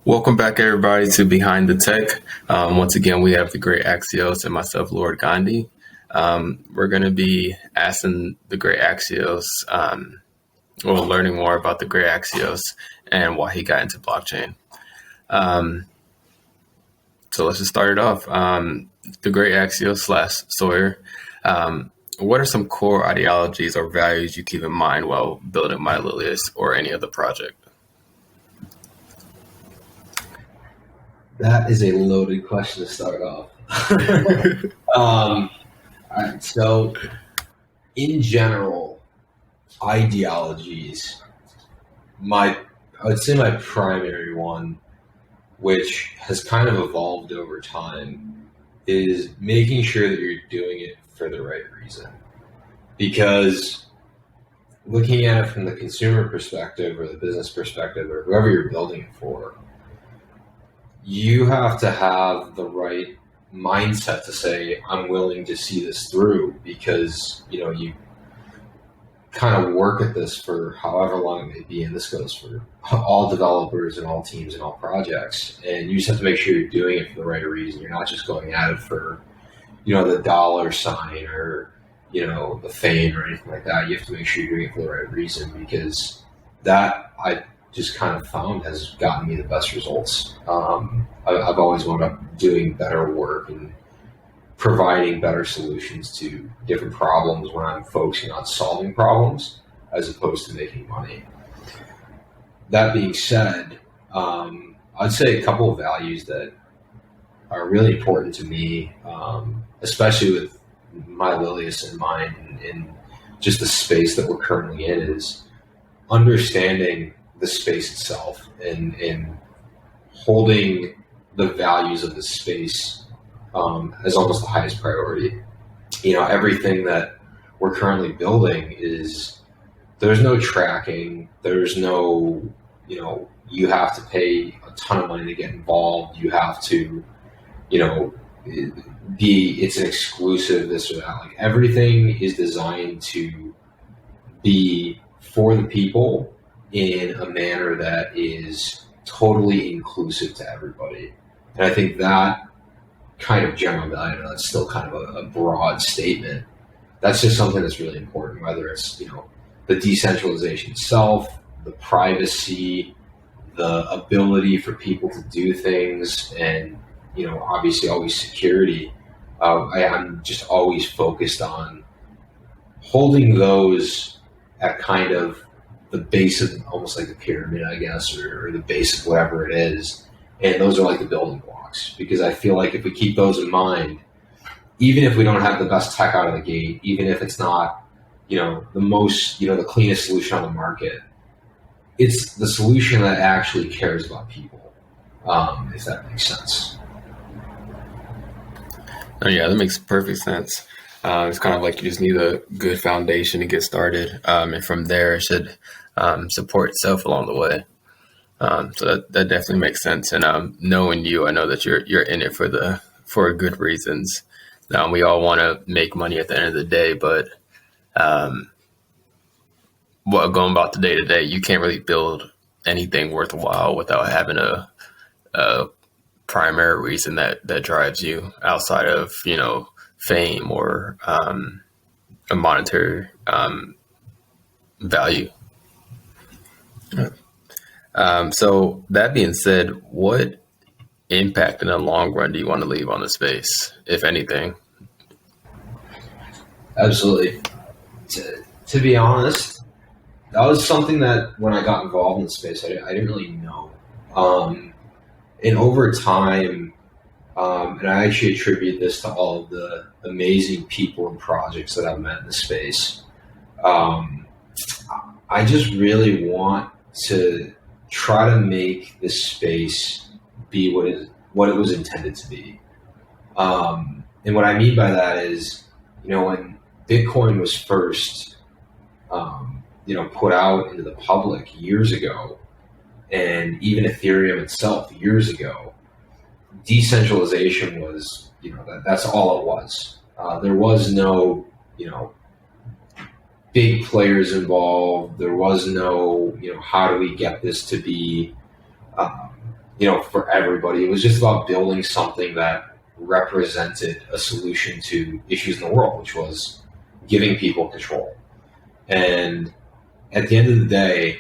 Welcome back, everybody, to Behind the Tech. Once again, we have the Great Axios and myself, Lord Gandhi. We're going to be asking the Great Axios, or learning more about the Great Axios and why he got into blockchain. So let's just start it off. The Great Axios / Sawyer. What are some core ideologies or values you keep in mind while building MyLilius or any other project? That is a loaded question to start off. All right, so in general, ideologies, I would say my primary one, which has kind of evolved over time, is making sure that you're doing it for the right reason. Because looking at it from the consumer perspective or the business perspective or whoever you're building it for, you have to have the right mindset to say, I'm willing to see this through, because, you kind of work at this for however long it may be. And this goes for all developers and all teams and all projects. And you just have to make sure you're doing it for the right reason. You're not just going at it for, the dollar sign or, the fame or anything like that. You have to make sure you're doing it for the right reason, because that I just kind of found has gotten me the best results. I've always wound up doing better work and providing better solutions to different problems when I'm focusing on solving problems as opposed to making money. That being said, I'd say a couple of values that are really important to me, especially with MyLilius in mind and just the space that we're currently in, is understanding the space itself and holding the values of the space as almost the highest priority. Everything that we're currently building there's no tracking, there's no, you have to pay a ton of money to get involved, you have to, it's an exclusive, this or that. Like, everything is designed to be for the people in a manner that is totally inclusive to everybody. And I think that kind of general value, that's still kind of a broad statement. That's just something that's really important, whether it's, the decentralization itself, the privacy, the ability for people to do things, and, obviously always security. I'm just always focused on holding those at kind of the base of almost like a pyramid, I guess, or the base of whatever it is. And those are like the building blocks, because I feel like if we keep those in mind, even if we don't have the best tech out of the gate, even if it's not, the most, the cleanest solution on the market, it's the solution that actually cares about people, if that makes sense. Oh, yeah, that makes perfect sense. It's kind of like you just need a good foundation to get started, and from there it should support itself along the way. So that definitely makes sense. And knowing you, I know that you're in it for good reasons. We all want to make money at the end of the day, but going about the day to day, you can't really build anything worthwhile without having a primary reason that drives you outside of fame or a monetary value. So that being said, what impact in the long run do you want to leave on the space, if anything? Absolutely. To be honest, that was something that when I got involved in the space, I didn't really know. And over time, and I actually attribute this to all of the amazing people and projects that I've met in the space. I just really want to try to make this space be what it was intended to be. And what I mean by that is, when Bitcoin was first, put out into the public years ago, and even Ethereum itself years ago, decentralization was, that's all it was. There was no, big players involved. There was no, how do we get this to be, for everybody. It was just about building something that represented a solution to issues in the world, which was giving people control. And at the end of the day,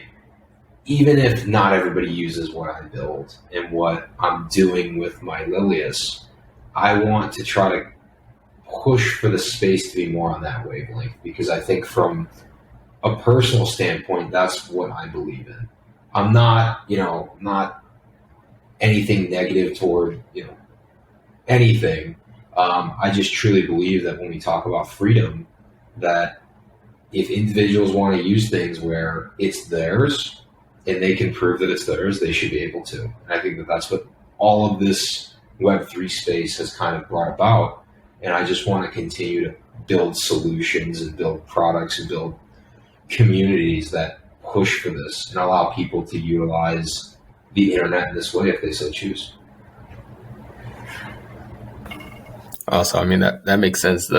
even if not everybody uses what I build and what I'm doing with MyLilius, I want to try to push for the space to be more on that wavelength, because I think from a personal standpoint, that's what I believe in. I'm not, not anything negative toward, anything. I just truly believe that when we talk about freedom, that if individuals want to use things where it's theirs and they can prove that it's theirs, they should be able to. And I think that that's what all of this Web3 space has kind of brought about. And I just want to continue to build solutions and build products and build communities that push for this and allow people to utilize the internet in this way if they so choose. Also, I mean, that makes sense.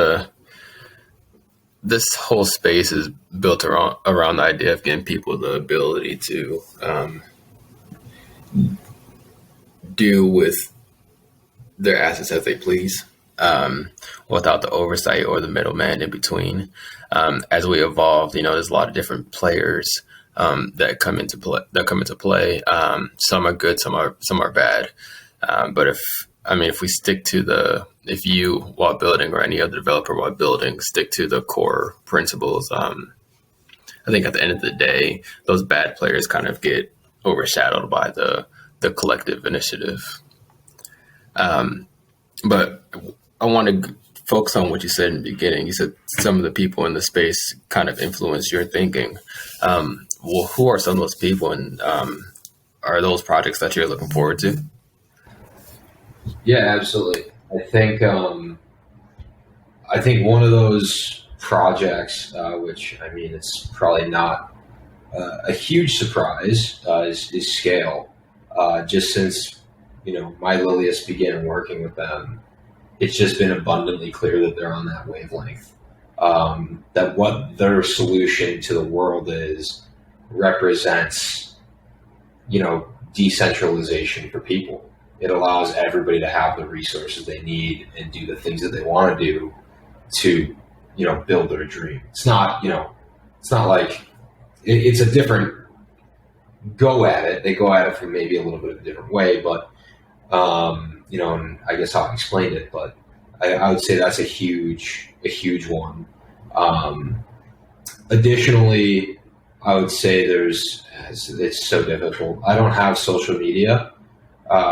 This whole space is built around the idea of giving people the ability to do with their assets as they please, without the oversight or the middleman in between. As we evolve, there's a lot of different players that come into play. Some are good, some are bad. But if we stick to if you, while building, or any other developer while building, stick to the core principles, I think at the end of the day, those bad players kind of get overshadowed by the collective initiative. But I want to focus on what you said in the beginning. You said some of the people in the space kind of influence your thinking. Well, who are some of those people, and are those projects that you're looking forward to? Yeah, absolutely. I think one of those projects, which it's probably not a huge surprise, is SKALE. Just since MyLilius began working with them, it's just been abundantly clear that they're on that wavelength. That what their solution to the world represents, decentralization for people. It allows everybody to have the resources they need and do the things that they want to do to, build their dream. It's not like it's a different go at it. They go at it from maybe a little bit of a different way, but, and I guess I'll explain it, but I would say that's a huge one. Additionally, I would say it's so difficult. I don't have social media.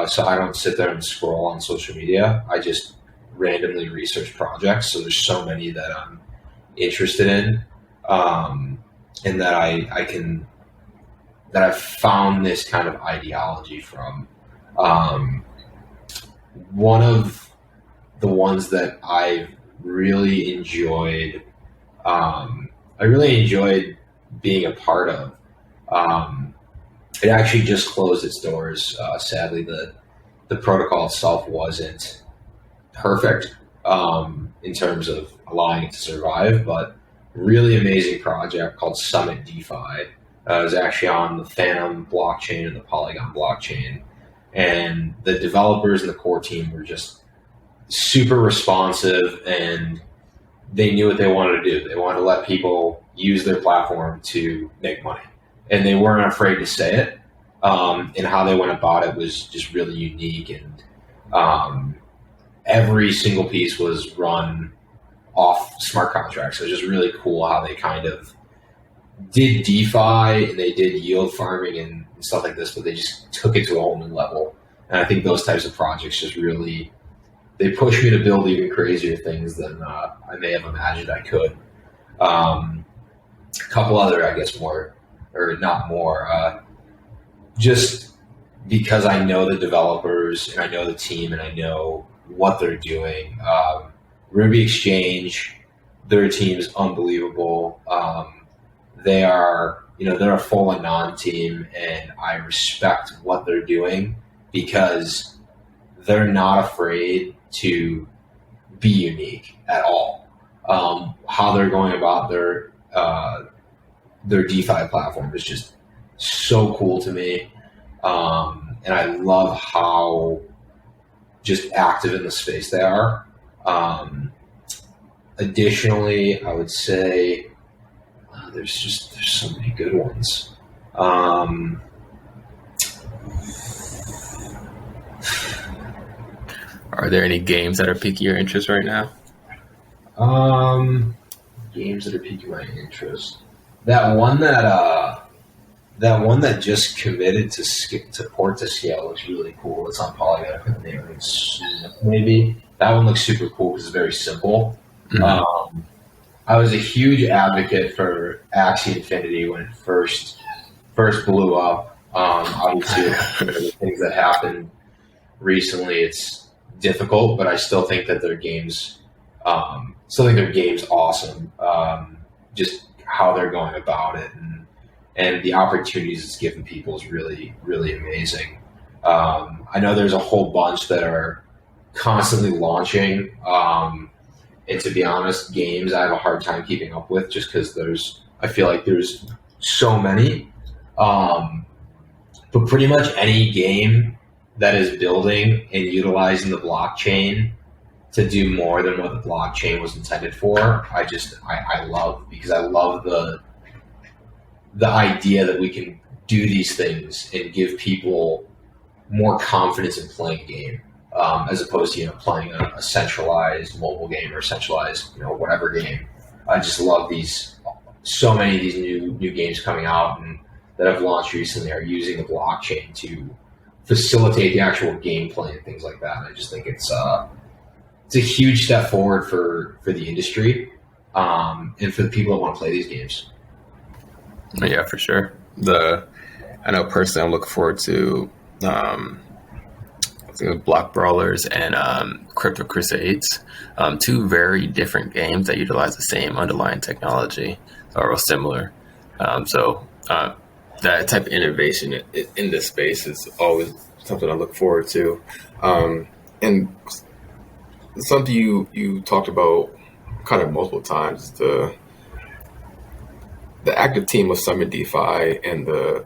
So I don't sit there and scroll on social media. I just randomly research projects. So there's so many that I'm interested in, and that I've found this kind of ideology from. One of the ones that I really enjoyed being a part of. It actually just closed its doors. Sadly, the protocol itself wasn't perfect in terms of allowing it to survive, but really amazing project called Summit DeFi. It was actually on the Phantom blockchain and the Polygon blockchain. And the developers and the core team were just super responsive, and they knew what they wanted to do. They wanted to let people use their platform to make money. And they weren't afraid to say it. And how they went about it was just really unique. And every single piece was run off smart contracts. So it was just really cool how they kind of did DeFi and they did yield farming and stuff like this, but they just took it to a whole new level. And I think those types of projects just really, they push me to build even crazier things than I may have imagined I could. A couple other, I guess, more, or not more, just because I know the developers and I know the team and I know what they're doing. Ruby Exchange, their team is unbelievable. They are, they're a full Anon team, and I respect what they're doing because they're not afraid to be unique at all. How they're going about their DeFi platform is just so cool to me. and I love how just active in the space they are. Additionally, I would say there's so many good ones. Are there any games that are piquing your interest right now? Games that are piquing my interest. That one that just committed to port to scale looks really cool. It's on Polygon. I put the name of it. Maybe that one looks super cool because it's very simple. Mm-hmm. I was a huge advocate for Axie Infinity when it first blew up. Obviously, the things that happened recently, it's difficult, but I still think that their games, awesome. Just how they're going about it and the opportunities it's given people is really, really amazing. I know there's a whole bunch that are constantly launching. And to be honest, games I have a hard time keeping up with just because I feel like there's so many. But pretty much any game that is building and utilizing the blockchain to do more than what the blockchain was intended for, I love, because I love the idea that we can do these things and give people more confidence in playing a game, as opposed to playing a centralized mobile game or centralized whatever game. I just love so many of these new games coming out and that have launched recently are using the blockchain to facilitate the actual gameplay and things like that. And I just think it's a huge step forward for the industry, and for the people that want to play these games. Yeah, for sure. I know personally, I'm looking forward to Block Brawlers and Crypto Crusades, two very different games that utilize the same underlying technology or similar. So that type of innovation in this space is always something I look forward to. And something you talked about kind of multiple times, the active team of Summit DeFi and the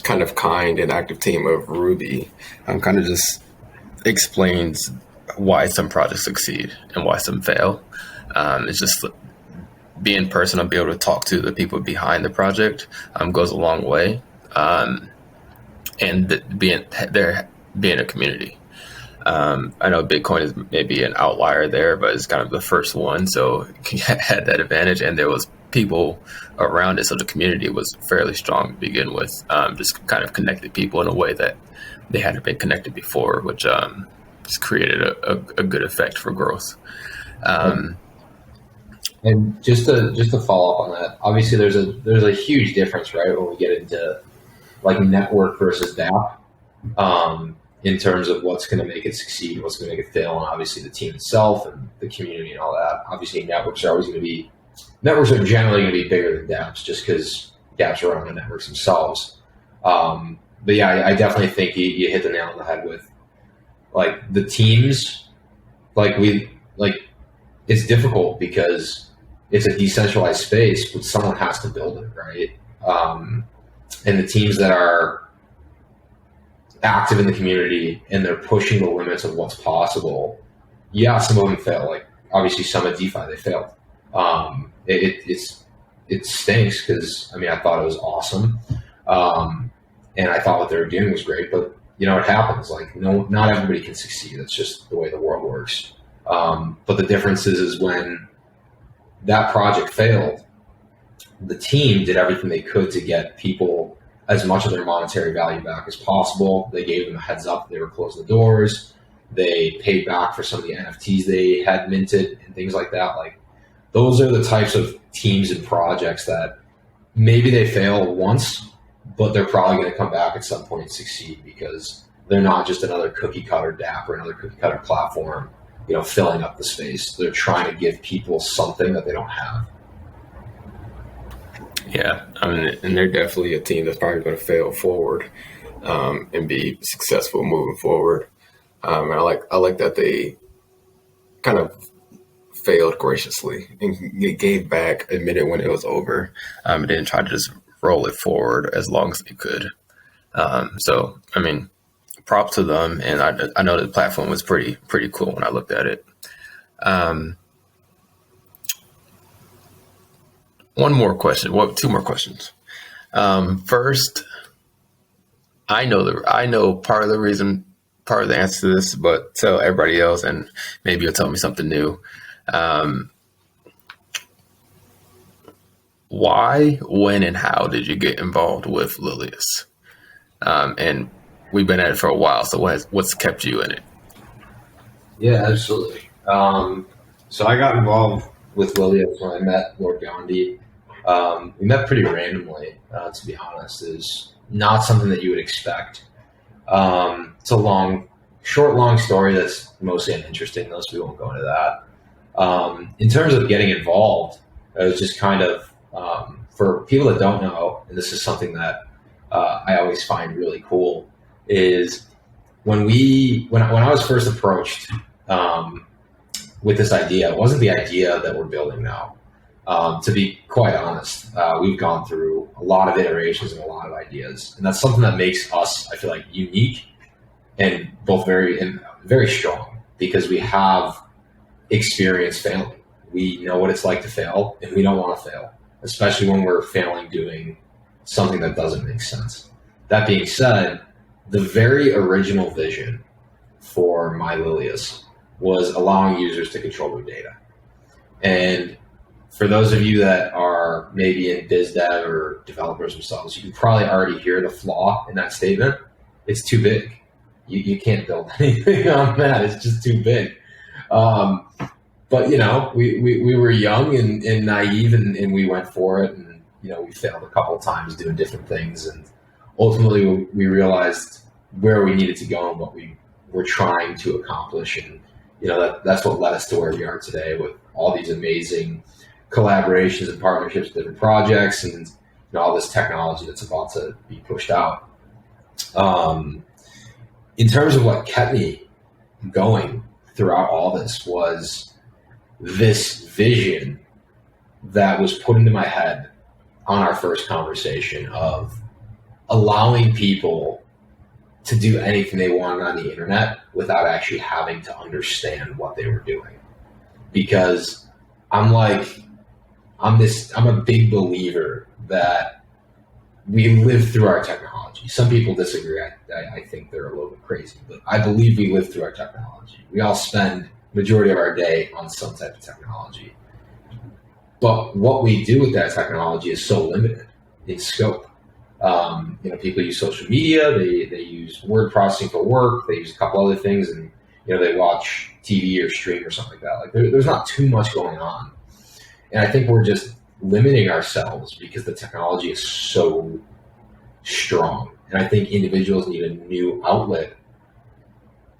kind and active team of Ruby kind of just explains why some projects succeed and why some fail. It's just being personal, be able to talk to the people behind the project goes a long way, and being a community. I know Bitcoin is maybe an outlier there, but it's kind of the first one, so it had that advantage. And there was people around it, so the community was fairly strong to begin with. Just kind of connected people in a way that they hadn't been connected before, which just created a good effect for growth. And just to follow up on that, obviously there's a huge difference, right, when we get into like network versus DApp. In terms of what's going to make it succeed, what's going to make it fail, and obviously the team itself and the community and all that. Obviously, networks are generally going to be bigger than dApps just because dApps are on the networks themselves. But yeah, I definitely think you hit the nail on the head with like the teams. It's difficult because it's a decentralized space, but someone has to build it, right? And the teams that are active in the community and they're pushing the limits of what's possible. Yeah, some of them fail. Like obviously some at DeFi, they failed. It stinks because I thought it was awesome. And I thought what they were doing was great, but it happens. Like not everybody can succeed. That's just the way the world works. But the difference is when that project failed, the team did everything they could to get people as much of their monetary value back as possible. They gave them a heads up they were closing the doors. They paid back for some of the NFTs they had minted and things like that. Like those are the types of teams and projects that maybe they fail once, but they're probably going to come back at some point and succeed because they're not just another cookie cutter DApp or another cookie cutter platform, filling up the space. They're trying to give people something that they don't have. Yeah, and they're definitely a team that's probably going to fail forward and be successful moving forward. And I like that they kind of failed graciously and gave back, admitted when it was over, and didn't try to just roll it forward as long as they could. So, I mean, props to them. And I know the platform was pretty cool when I looked at it. One more question. Well, two more questions. First, I know part of the reason, part of the answer to this, but tell everybody else, and maybe you'll tell me something new. Why, when, and how did you get involved with Lilius? And we've been at it for a while, so what's kept you in it? Yeah, absolutely. So I got involved with Lilius when I met Lord Gandhi. We met pretty randomly, to be honest. It's not something that you would expect. It's a long story that's mostly uninteresting, though, so we won't go into that. In terms of getting involved, it was just kind of, for people that don't know, and this is something that I always find really cool, is when I was first approached with this idea, it wasn't the idea that we're building now. To be quite honest, we've gone through a lot of iterations and a lot of ideas, and that's something that makes us, I feel like, unique and both very strong, because we have experience failing. We know what it's like to fail, and we don't want to fail, especially when we're failing doing something that doesn't make sense. That being said, the very original vision for MyLilius was allowing users to control their data. And for those of you that are maybe in biz dev or developers themselves, you can probably already hear the flaw in that statement. It's too big. You can't build anything on that. It's just too big. But, we were young and naive, and we went for it. And, we failed a couple of times doing different things. And ultimately, we realized where we needed to go and what we were trying to accomplish. And, that's what led us to where we are today, with all these amazing collaborations and partnerships with different projects, and all this technology that's about to be pushed out. In terms of what kept me going throughout all this was this vision that was put into my head on our first conversation of allowing people to do anything they wanted on the internet without actually having to understand what they were doing. Because I'm a big believer that we live through our technology. Some people disagree. I think they're a little bit crazy, but I believe we live through our technology. We all spend majority of our day on some type of technology. But what we do with that technology is so limited in scope. People use social media, they use word processing for work, they use a couple other things, and they watch TV or stream or something like that. Like there's not too much going on. And I think we're just limiting ourselves because the technology is so strong. And I think individuals need a new outlet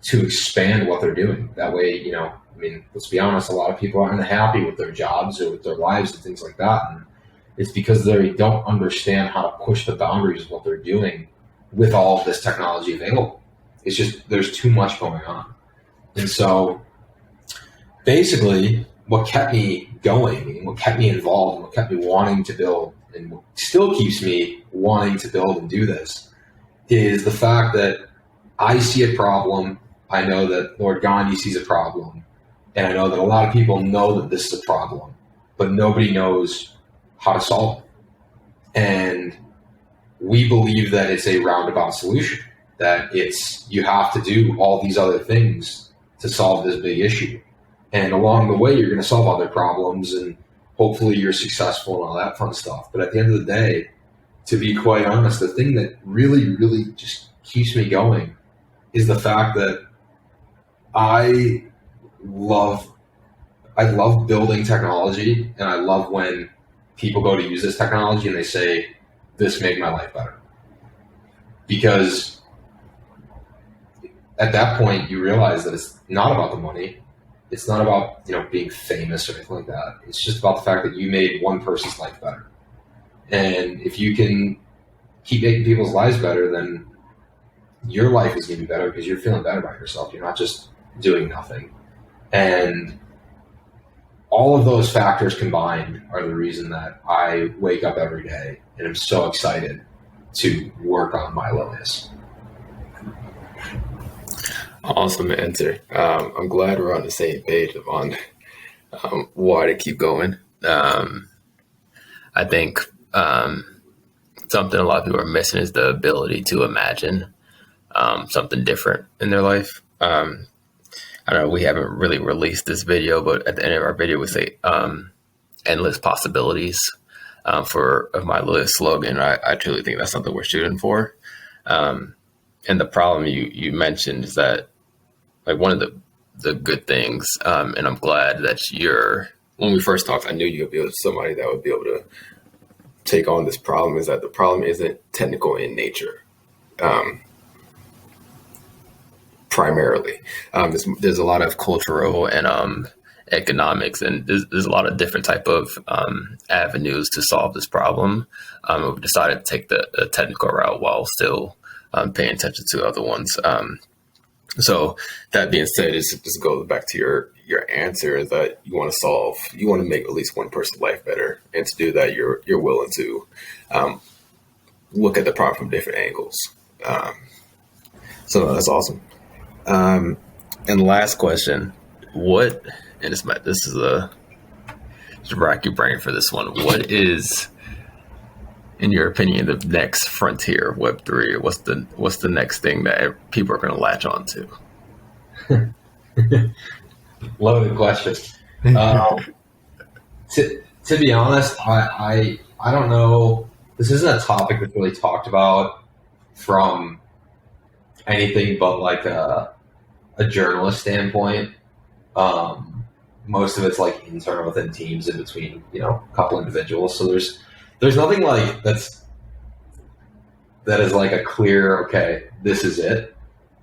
to expand what they're doing. That way, let's be honest, a lot of people aren't happy with their jobs or with their lives and things like that. And it's because they don't understand how to push the boundaries of what they're doing with all of this technology available. It's just, there's too much going on. And so basically what kept me going and what kept me involved and what kept me wanting to build and what still keeps me wanting to build and do this is the fact that I see a problem. I know that Lord Gandhi sees a problem, and I know that a lot of people know that this is a problem, but nobody knows how to solve it. And we believe that it's a roundabout solution, that you have to do all these other things to solve this big issue. And along the way, you're going to solve other problems, and hopefully you're successful and all that fun stuff. But at the end of the day, to be quite honest, the thing that really, really just keeps me going is the fact that I love building technology, and I love when people go to use this technology and they say, this made my life better. Because at that point, you realize that it's not about the money. It's not about, being famous or anything like that. It's just about the fact that you made one person's life better. And if you can keep making people's lives better, then your life is going to be better because you're feeling better about yourself. You're not just doing nothing. And all of those factors combined are the reason that I wake up every day and I'm so excited to work on MyLilius. Awesome answer. I'm glad we're on the same page on why to keep going. I think something a lot of people are missing is the ability to imagine something different in their life. I don't know, we haven't really released this video, but at the end of our video, we say endless possibilities for of MyLilius slogan. I truly think that's something we're shooting for. And the problem you mentioned is that, like, one of the good things, and I'm glad that when we first talked, I knew you would be somebody that would be able to take on this problem, is that the problem isn't technical in nature. Primarily, there's a lot of cultural and economics, and there's a lot of different type of avenues to solve this problem. We've decided to take the technical route while still paying attention to other ones. So that being said, just goes back to your answer, is that you want to make at least one person's life better, and to do that, you're willing to look at the problem from different angles. So that's awesome. And the last question, this is just rack your brain for this one. What is, in your opinion, the next frontier of Web3? What's the next thing that people are going to latch on to? Loaded question. To be honest, I don't know. This isn't a topic that's really talked about from anything but like a journalist standpoint. Most of it's like internal within teams in between, a couple individuals. So there's nothing like that is like a clear, okay, this is it.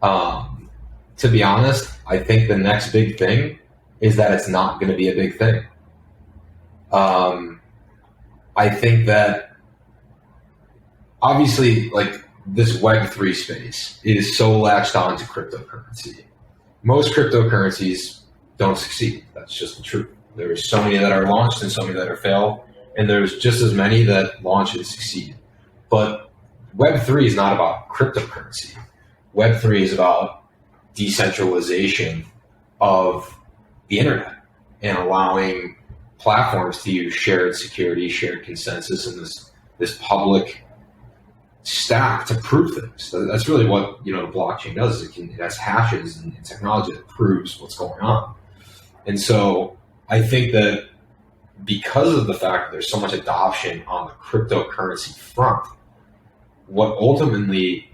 To be honest, I think the next big thing is that it's not going to be a big thing. I think that obviously, like, this Web3 space is so latched on to cryptocurrency. Most cryptocurrencies don't succeed. That's just the truth. There's so many that are launched and so many that are failed, and there's just as many that launch and succeed. But Web3 is not about cryptocurrency. Web3 is about decentralization of the internet and allowing platforms to use shared security, shared consensus, and this public stack to prove things. That's really what the blockchain does. It has hashes and technology that proves what's going on. And so I think that because of the fact that there's so much adoption on the cryptocurrency front, what ultimately,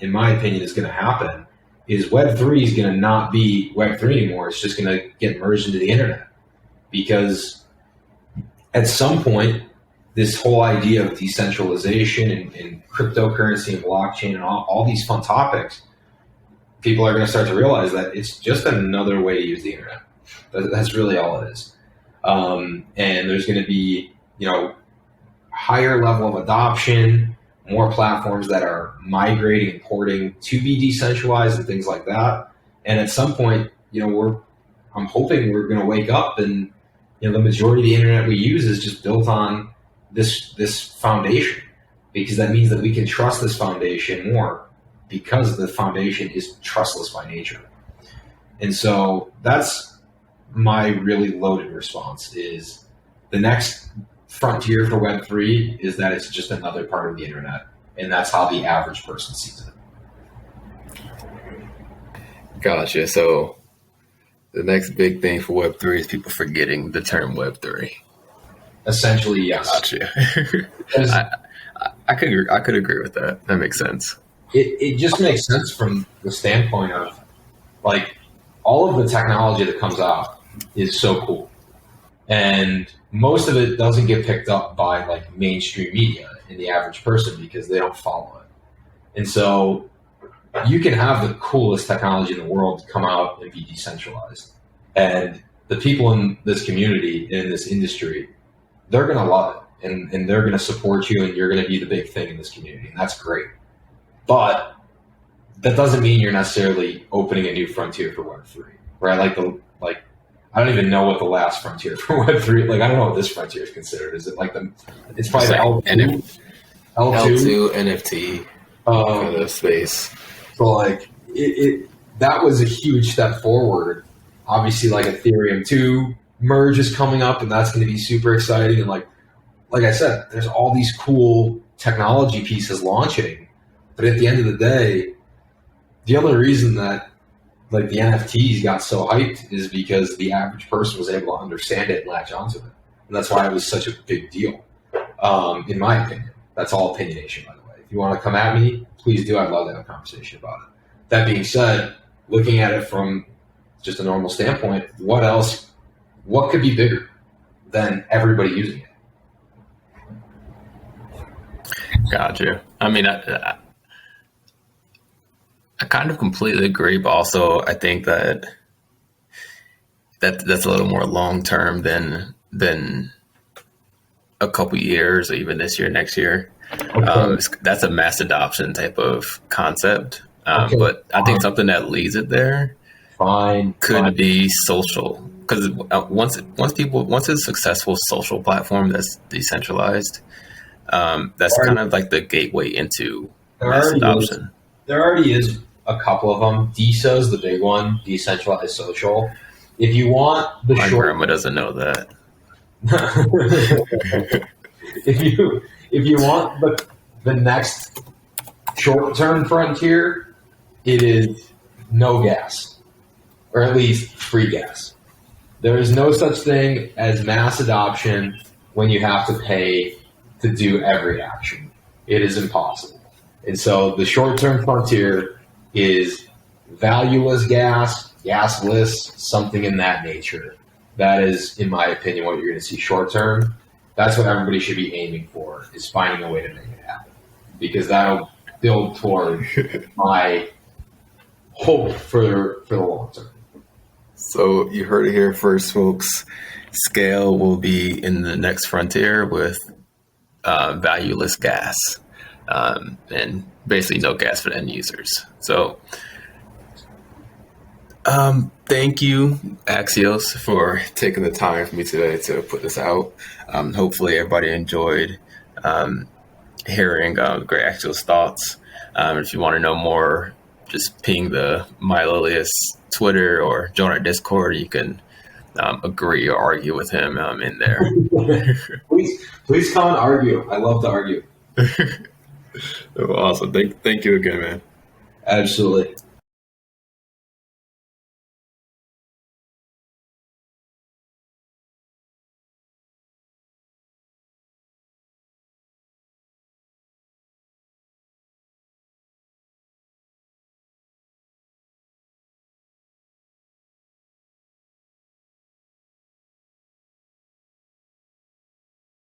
in my opinion, is going to happen is Web3 is going to not be Web3 anymore. It's just going to get merged into the internet, because at some point, this whole idea of decentralization and cryptocurrency and blockchain and all these fun topics, people are going to start to realize that it's just another way to use the internet. That's really all it is. And there's going to be, higher level of adoption, more platforms that are migrating and porting to be decentralized and things like that. And at some point, I'm hoping we're going to wake up and, the majority of the internet we use is just built on this foundation, because that means that we can trust this foundation more because the foundation is trustless by nature. And so that's my really loaded response, is the next frontier for Web3 is that it's just another part of the internet, and that's how the average person sees it. Gotcha. So the next big thing for Web3 is people forgetting the term Web3. Essentially, yes. Gotcha. I could agree with that. That makes sense. It just makes sense from the standpoint of, like, all of the technology that comes out is so cool, and most of it doesn't get picked up by like mainstream media and the average person because they don't follow it. And so you can have the coolest technology in the world come out and be decentralized, and the people in this community, in this industry, they're going to love it, and they're going to support you, and you're going to be the big thing in this community, and that's great. But that doesn't mean you're necessarily opening a new frontier for Web3, right? I don't even know what the last frontier for Web3. Like I don't know what this frontier is considered. Is it like it's probably the L2, L2 NFT for the space. So like that was a huge step forward. Obviously, like Ethereum 2 merge is coming up, and that's going to be super exciting. And like I said, there's all these cool technology pieces launching. But at the end of the day, the only reason that like the NFTs got so hyped is because the average person was able to understand it and latch onto it. And that's why it was such a big deal, in my opinion. That's all opinionation, by the way. If you want to come at me, please do. I'd love to have a conversation about it. That being said, looking at it from just a normal standpoint, what could be bigger than everybody using it? Gotcha. I mean, I kind of completely agree, but also I think that's a little more long term than a couple years, or even this year, next year. Okay. That's a mass adoption type of concept, but I think something that leads it there could be social, because once it's a successful social platform that's decentralized, that's kind of like the gateway into mass adoption. There already is a couple of them. DeSo is the big one, decentralized social. If you want my grandma doesn't know that. if you want the next short-term frontier, it is no gas, or at least free gas. There is no such thing as mass adoption when you have to pay to do every action. It is impossible. And so the short-term frontier is valueless gas, gasless, something in that nature. That is, in my opinion, what you're going to see short-term. That's what everybody should be aiming for, is finding a way to make it happen. Because that'll build toward my hope for the long term. So you heard it here first, folks. Scale will be in the next frontier with valueless gas, and basically no gas for the end users. So thank you, Axios, for taking the time for me today to put this out. Hopefully everybody enjoyed hearing TheGreatAxios thoughts. If you want to know more, just ping the MyLilius Twitter or join our Discord. You can agree or argue with him in there. please come and argue. I love to argue. Awesome. Thank you again, man. Absolutely.